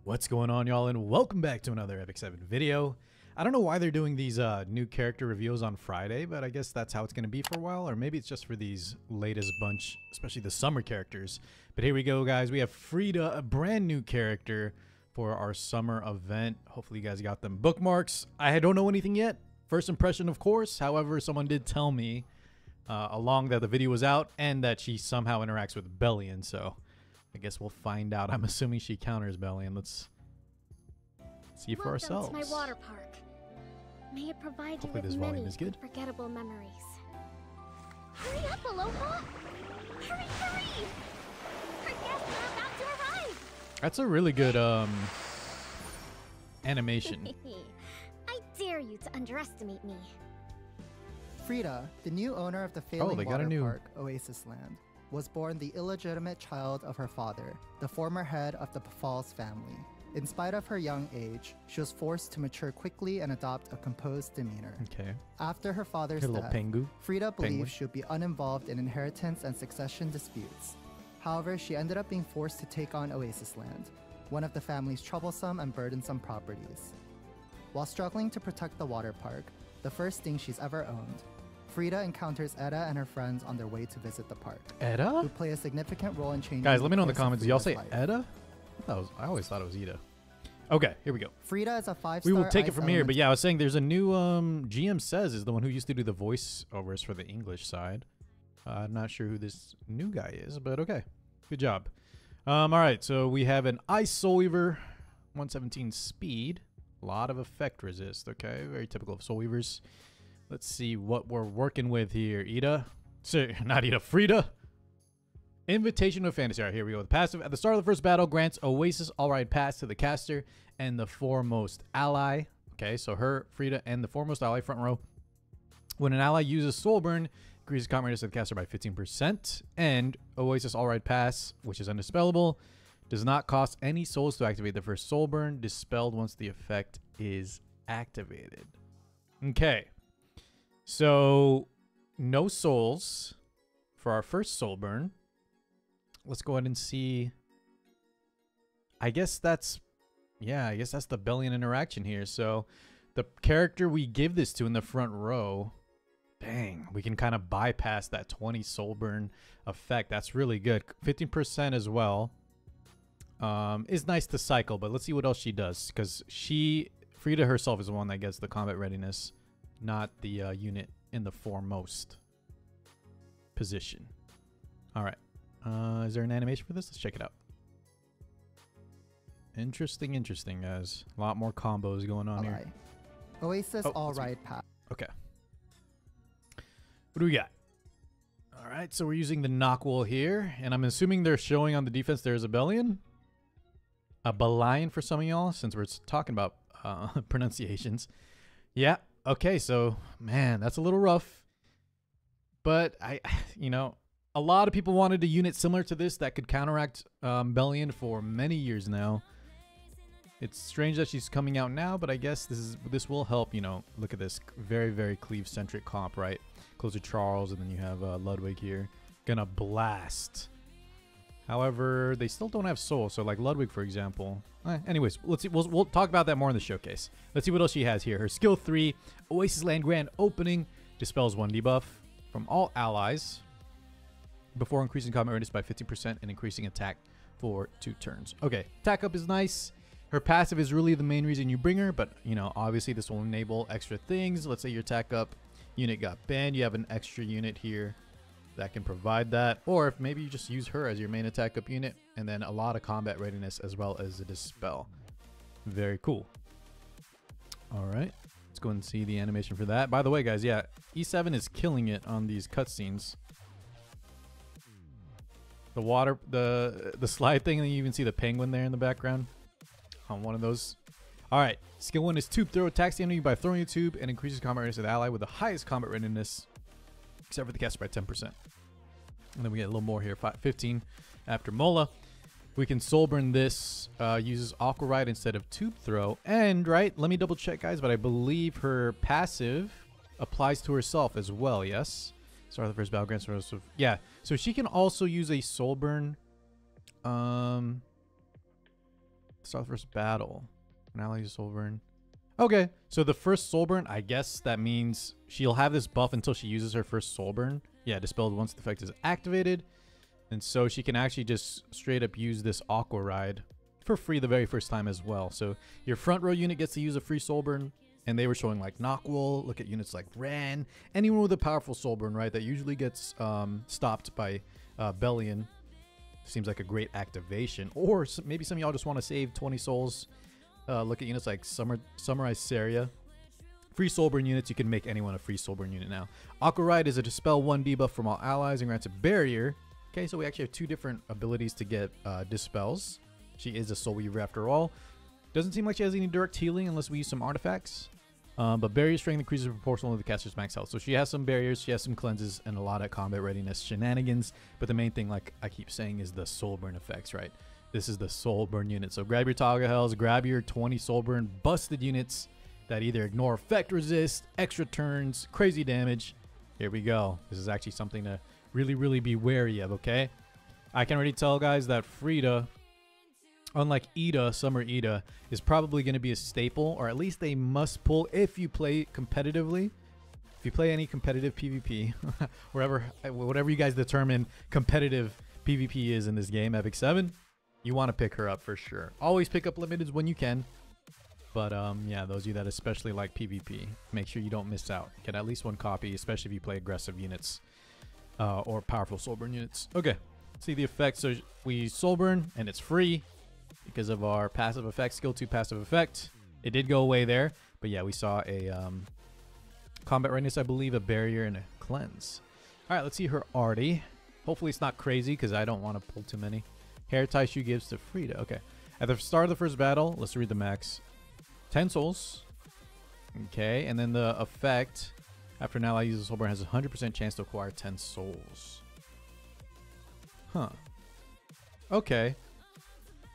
What's going on, y'all, and welcome back to another Epic 7 video. I don't know why they're doing these new character reveals on Friday, but I guess that's how it's going to be for a while, or maybe it's just for these latest bunch, especially the summer characters. But here we go, guys. We have FRIDA, a brand new character for our summer event. Hopefully you guys got them bookmarks. I don't know anything yet. First impression, of course. However, someone did tell me along that the video was out and that she somehow interacts with Belian, so I guess we'll find out. I'm assuming she counters Belian. Let's see for ourselves. Welcome to my water park. May it provide Hopefully you this with volume many is good. unforgettable memories. Hurry up, Aloha! Hurry, hurry! Our guests are about to arrive! That's a really good animation. I dare you to underestimate me. FRIDA, the new owner of the failing they got water a new park, Oasis Land, was born the illegitimate child of her father, the former head of the Falls family. In spite of her young age, she was forced to mature quickly and adopt a composed demeanor. Okay. After her father's Here, little death, Pengu. FRIDA Penguin. believed she would be uninvolved in inheritance and succession disputes. However, she ended up being forced to take on Oasis Land, one of the family's troublesome and burdensome properties. While struggling to protect the water park, the first thing she's ever owned, FRIDA encounters Eda and her friends on their way to visit the park, who Eda? play a significant role in changing. Guys, let me know in the course of comments. Do y'all say FRIDA's life. Eda? I always thought it was Ida. Okay, here we go. FRIDA is a 5-star. We will take it ice from here. But element- yeah, I was saying there's a new GM Says is the one who used to do the voiceovers for the English side. I'm not sure who this new guy is, but okay. Good job. All right, so we have an Ice Soul Weaver, 117 speed. A lot of effect resist, okay? Very typical of Soul Weavers. Let's see what we're working with here. Ida? Not Ida, FRIDA. Invitation to Fantasy. All right, here we go. The passive at the start of the first battle grants Oasis All-Right Pass to the caster and the foremost ally. Okay, so her, FRIDA, and the foremost ally, front row. When an ally uses Soulburn, increases combat radius of the caster by 15%. And Oasis All-Right Pass, which is undispellable, does not cost any souls to activate the first Soulburn, dispelled once the effect is activated. Okay. So, no souls for our first Soulburn. Let's go ahead and see. I guess that's the Belian interaction here. So, the character we give this to in the front row, dang, we can kind of bypass that 20 Soulburn effect. That's really good. 15% as well. Is nice to cycle, but let's see what else she does. Because FRIDA herself is the one that gets the combat readiness, not the unit in the foremost position. All right. Is there an animation for this? Let's check it out. Interesting, guys. A lot more combos going on here. Oasis Oh, All-Right Pass. Okay. What do we got? All right, so we're using the Knockwall here, and I'm assuming they're showing on the defense there's a Belian. A belian for some of y'all, since we're talking about pronunciations. Yeah, okay, so, man, that's a little rough. But, a lot of people wanted a unit similar to this that could counteract Belian for many years now. It's strange that she's coming out now, but I guess this will help, look at this very, very cleave-centric comp, right? Close to Charles, and then you have Ludwig here. Gonna blast. However, they still don't have soul, so like Ludwig, for example. Anyways, let's see. We'll talk about that more in the showcase. Let's see what else she has here. Her skill 3, Oasis Land Grand Opening, dispels 1 debuff from all allies before increasing combat radius by 50% and increasing attack for 2 turns. Okay, attack up is nice. Her passive is really the main reason you bring her, but, obviously this will enable extra things. Let's say your attack up unit got banned. You have an extra unit here that can provide that. Or if maybe you just use her as your main attack up unit, and then a lot of combat readiness as well as a dispel. Very cool. All right, let's go and see the animation for that. By the way, guys, yeah, E7 is killing it on these cutscenes. The water, the slide thing, and you even see the penguin there in the background on one of those. All right, skill 1 is Tube Throw. Attacks the enemy by throwing a tube and increases combat readiness of the ally with the highest combat readiness, except for the caster by 10%. And then we get a little more here, 15 after Mola. We can Soulburn this, uses Aqua Ride instead of Tube Throw. And, right, let me double check, guys, but I believe her passive applies to herself as well, yes? Start the first battle grants. Yeah, so she can also use a Soulburn Start the first battle. Analyze Soulburn. Okay, so the first Soulburn, I guess that means she'll have this buff until she uses her first Soulburn. Yeah, dispelled once the effect is activated. And so she can actually just straight up use this Aqua Ride for free the very first time as well. So your front row unit gets to use a free Soulburn. And they were showing like Knockwool. Look at units like Ran. Anyone with a powerful Soulburn, right? That usually gets stopped by Belian. Seems like a great activation. Or maybe some of y'all just want to save 20 souls. Look at units like Summarize Saria. Free Soulburn units, you can make anyone a free Soulburn unit now. Aqua Ride is a Dispel 1 debuff from all allies and grants a barrier. Okay, so we actually have 2 different abilities to get Dispels. She is a Soul Weaver after all. Doesn't seem like she has any direct healing unless we use some artifacts. But barrier strength increases proportional to the caster's max health. So she has some barriers, she has some cleanses, and a lot of combat readiness shenanigans. But the main thing, like I keep saying, is the Soulburn effects, right? This is the Soulburn unit. So grab your Toggle Hells, grab your 20 Soulburn busted units that either ignore effect resist, extra turns, crazy damage. Here we go. This is actually something to really, really be wary of, okay? I can already tell, guys, that FRIDA, unlike Ida, Summer Ida, is probably going to be a staple, or at least they must pull if you play competitively. If you play any competitive PvP, whatever you guys determine competitive PvP is in this game, Epic 7, you want to pick her up for sure. Always pick up limiteds when you can. But yeah, those of you that especially like PvP, make sure you don't miss out. Get at least 1 copy, especially if you play aggressive units or powerful Soulburn units. Okay, see the effects. So we Soulburn, and it's free because of our passive effect, skill 2 passive effect. It did go away there, but yeah, we saw a combat readiness, I believe, a barrier, and a cleanse. All right, let's see her arty. Hopefully it's not crazy because I don't want to pull too many. Hair tie she gives to FRIDA. Okay, at the start of the first battle, let's read the max. 10 souls. Okay, and then the effect, after an ally uses Soulburn, has a 100% chance to acquire 10 souls. Huh. Okay.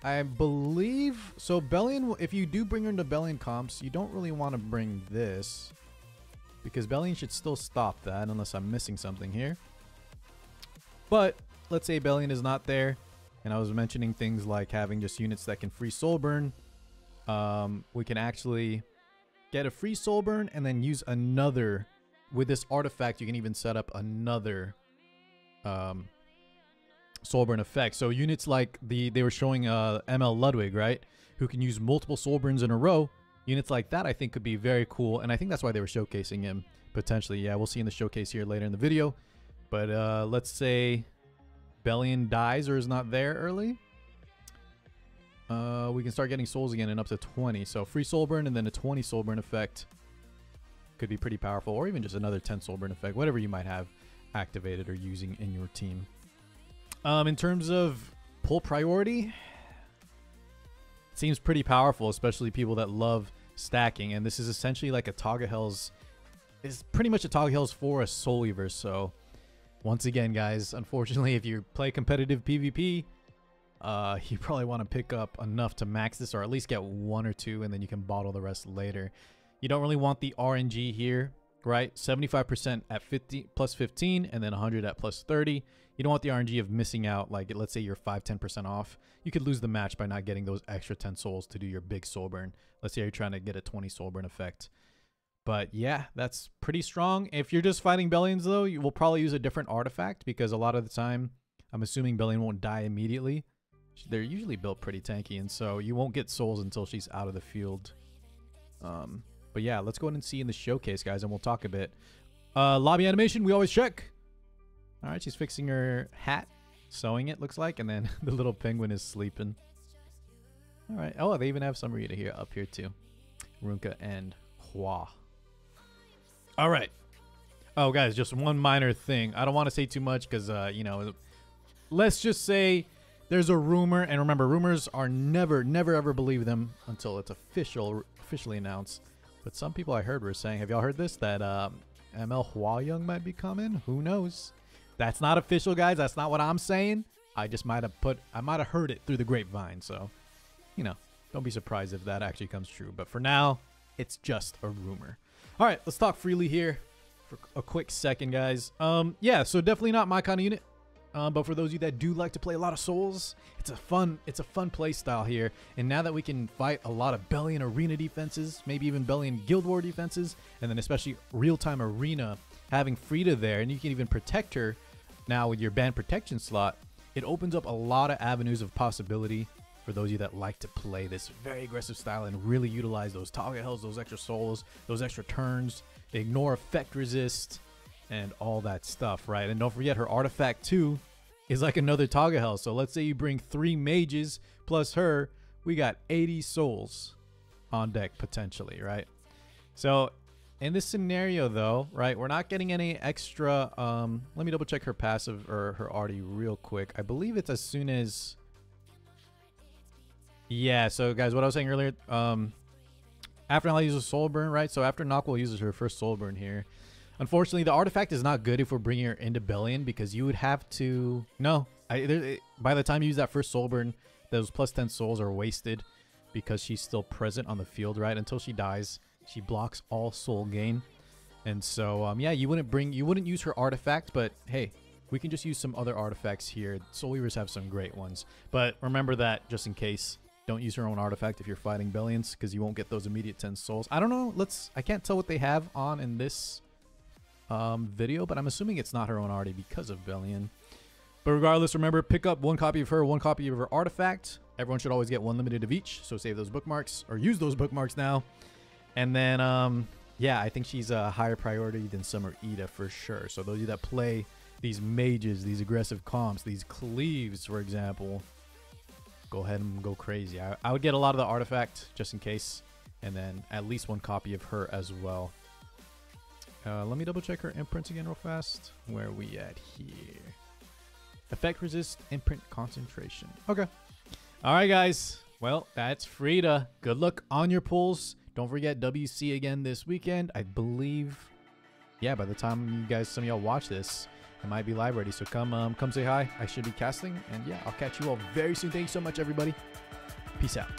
I believe... So Belian, if you do bring her into Belian comps, you don't really want to bring this. Because Belian should still stop that, unless I'm missing something here. But, let's say Belian is not there, and I was mentioning things like having just units that can free Soulburn. We can actually get a free Soulburn and then use another. With this artifact, you can even set up another Soulburn effect. So units like they were showing ML Ludwig, right? Who can use multiple Soulburns in a row. Units like that I think could be very cool. And I think that's why they were showcasing him potentially. Yeah, we'll see in the showcase here later in the video. But let's say Belian dies or is not there early. We can start getting souls again in up to 20. So free Soulburn and then a 20 Soulburn effect could be pretty powerful, or even just another 10 Soulburn effect, whatever you might have activated or using in your team. In terms of pull priority, it seems pretty powerful, especially people that love stacking. And this is essentially like a Toggle Hells. It's pretty much a Toggle Hells for a Soul Weaver. So once again, guys, unfortunately, if you play competitive PvP, you probably want to pick up enough to max this, or at least get 1 or 2, and then you can bottle the rest later. You don't really want the RNG here, right? 75% at 50 plus 15, and then 100 at plus 30. You don't want the RNG of missing out. Like, let's say you're 5-10% off. You could lose the match by not getting those extra 10 souls to do your big Soulburn. Let's say you're trying to get a 20 Soulburn effect. But yeah, that's pretty strong. If you're just fighting Belians, though, you will probably use a different artifact, because a lot of the time, I'm assuming Belian won't die immediately. They're usually built pretty tanky, and so you won't get souls until she's out of the field. But yeah, let's go ahead and see in the showcase, guys, and we'll talk a bit. Lobby animation, we always check. All right, she's fixing her hat, sewing it, looks like, and then the little penguin is sleeping. All right. Oh, they even have some Rita here, up here too. Runka and Hua. All right. Oh, guys, just one minor thing. I don't want to say too much because, you know, let's just say there's a rumor, and remember, rumors are never ever believe them until it's officially announced. But some people I heard were saying, have y'all heard this? That ML Hua Young might be coming. Who knows? That's not official, guys. That's not what I'm saying. I just might have heard it through the grapevine. So, you know, don't be surprised if that actually comes true. But for now, it's just a rumor. All right, let's talk freely here for a quick second, guys. Yeah, so definitely not my kind of unit. But for those of you that do like to play a lot of Souls, it's a fun play style here. And now that we can fight a lot of Belian arena defenses, maybe even Belian Guild War defenses, and then especially real-time arena, having FRIDA there, and you can even protect her now with your band protection slot, it opens up a lot of avenues of possibility for those of you that like to play this very aggressive style and really utilize those target health, those extra souls, those extra turns, ignore effect resist, and all that stuff, right? And don't forget, her artifact too is like another target health. So let's say you bring 3 mages plus her, we got 80 souls on deck potentially, right? So in this scenario though, right, we're not getting any extra, let me double check her passive or her arty real quick. I believe it's as soon as, yeah, so guys, what I was saying earlier, after Nala uses Soulburn, right? So after Nockwell uses her first Soulburn here, unfortunately, the artifact is not good if we're bringing her into Belian, because you would have to, by the time you use that first Soulburn, those plus 10 souls are wasted because she's still present on the field, right? Until she dies, she blocks all soul gain. And so, yeah, you wouldn't use her artifact, but hey, we can just use some other artifacts here. Soul Weavers have some great ones. But remember that, just in case, don't use her own artifact if you're fighting Belians, because you won't get those immediate 10 souls. I don't know, I can't tell what they have on in this video, but I'm assuming it's not her own arty because of Belian. But regardless, remember, pick up 1 copy of her, 1 copy of her artifact. Everyone should always get 1 limited of each, so save those bookmarks, or use those bookmarks now. And then, yeah, I think she's a higher priority than Summer Ida for sure. So those of you that play these mages, these aggressive comps, these cleaves, for example, go ahead and go crazy. I would get a lot of the artifact just in case, and then at least 1 copy of her as well. Let me double check her imprints again real fast. Where are we at here? Effect resist, imprint concentration. Okay. All right, guys. Well, that's FRIDA. Good luck on your pulls. Don't forget WC again this weekend. I believe, yeah, by the time some of y'all watch this, it might be live ready. So come say hi. I should be casting. And yeah, I'll catch you all very soon. Thank you so much, everybody. Peace out.